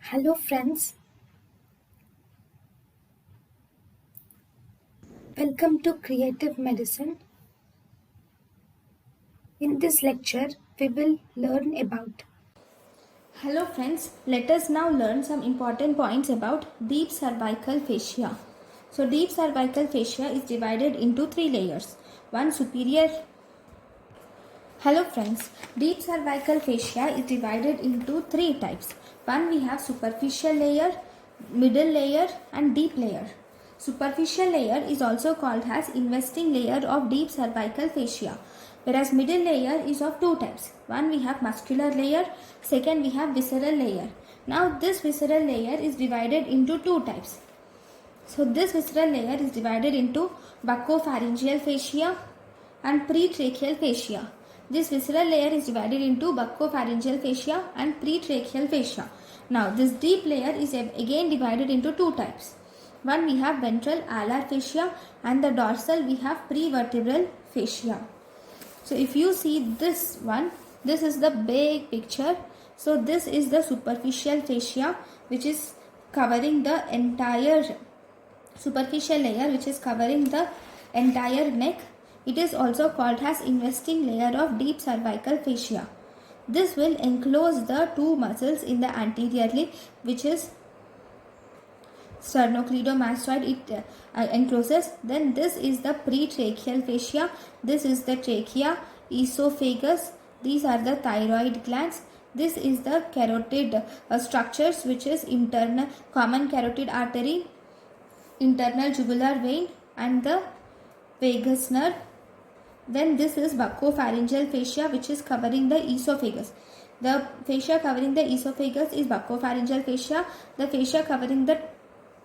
Hello friends, welcome to Creative Medicine. In this lecture, we will learn about. Hello friends, let us now learn some important points about deep cervical fascia. So deep cervical fascia is divided into three layers. One superior. Hello friends, deep cervical fascia is divided into three types. One, we have superficial layer, middle layer and deep layer. Superficial layer is also called as investing layer of deep cervical fascia, whereas middle layer is of two types. One, we have muscular layer, second we have visceral layer. Now this visceral layer is divided into two types. So this visceral layer is divided into buccopharyngeal fascia and pretracheal fascia. This visceral layer is divided into buccopharyngeal fascia and pretracheal fascia. Now this deep layer is again divided into two types. One, we have ventral alar fascia and the dorsal we have prevertebral fascia. So if you see this one, this is the big picture. So this is the superficial fascia which is covering the entire superficial layer, which is covering the entire neck. It is also called as investing layer of deep cervical fascia. This will enclose the two muscles in the anteriorly, which is sternocleidomastoid. It encloses. Then this is the pretracheal fascia. This is the trachea, esophagus. These are the thyroid glands. This is the carotid structures, which is internal common carotid artery, internal jugular vein and the vagus nerve. Then this is buccopharyngeal fascia, which is covering the esophagus. The fascia covering the esophagus is buccopharyngeal fascia. The fascia covering the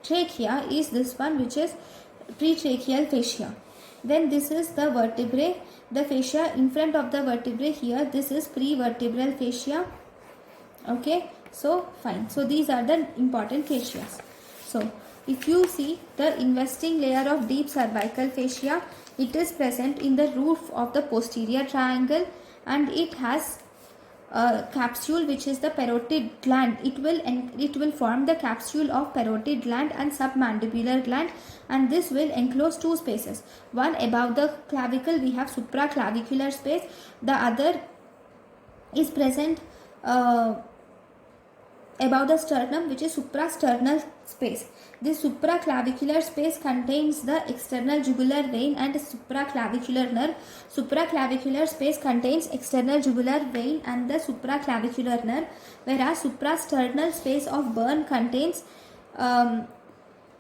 trachea is this one, which is pretracheal fascia. Then this is the vertebrae. The fascia in front of the vertebrae here, this is prevertebral fascia. Okay, so fine. So these are the important fascias. So if you see the investing layer of deep cervical fascia, it is present in the roof of the posterior triangle and it has a capsule which is the parotid gland. It will form the capsule of parotid gland and submandibular gland, and this will enclose two spaces. One, above the clavicle we have supraclavicular space. The other is present above the sternum, which is suprasternal space. This supraclavicular space contains the external jugular vein and supraclavicular nerve. Supraclavicular space contains external jugular vein and the supraclavicular nerve, whereas suprasternal space of Berne contains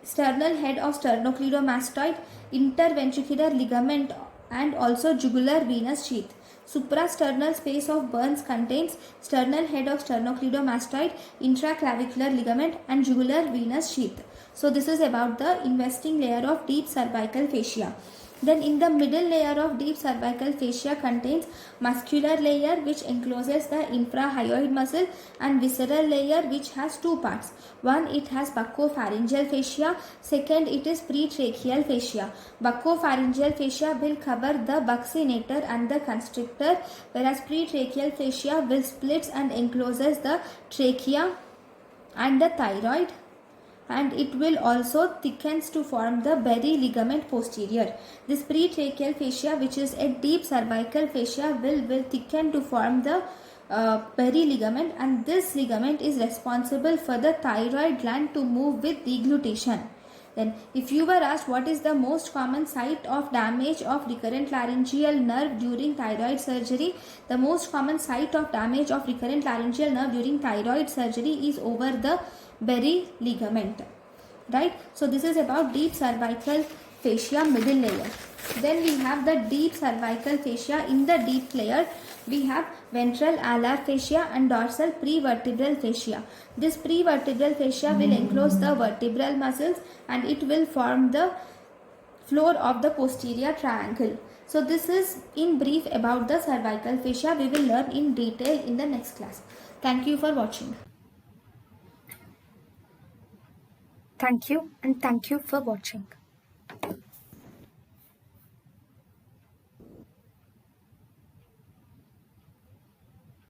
sternal head of sternocleidomastoid, interventricular ligament and also jugular venous sheath. Suprasternal space of Berne contains sternal head of sternocleidomastoid, intraclavicular ligament and jugular venous sheath. So this is about the investing layer of deep cervical fascia. Then in the middle layer of deep cervical fascia contains muscular layer, which encloses the infrahyoid muscle, and visceral layer, which has two parts. One, it has buccopharyngeal fascia. Second, it is pretracheal fascia. Buccopharyngeal fascia will cover the buccinator and the constrictor, whereas pretracheal fascia will split and encloses the trachea and the thyroid, and it will also thickens to form the berry ligament posterior. This pretracheal fascia, which is a deep cervical fascia, will thicken to form the berry ligament, and this ligament is responsible for the thyroid gland to move with deglutition. Then if you were asked what is the most common site of damage of recurrent laryngeal nerve during thyroid surgery, the most common site of damage of recurrent laryngeal nerve during thyroid surgery is over the berry ligament, right? So this is about deep cervical fascia middle layer. Then we have the deep cervical fascia. In the deep layer we have ventral alar fascia and dorsal prevertebral fascia. This prevertebral fascia will enclose the vertebral muscles and it will form the floor of the posterior triangle. So this is in brief about the cervical fascia. We will learn in detail in the next class. Thank you for watching. Thank you and thank you for watching.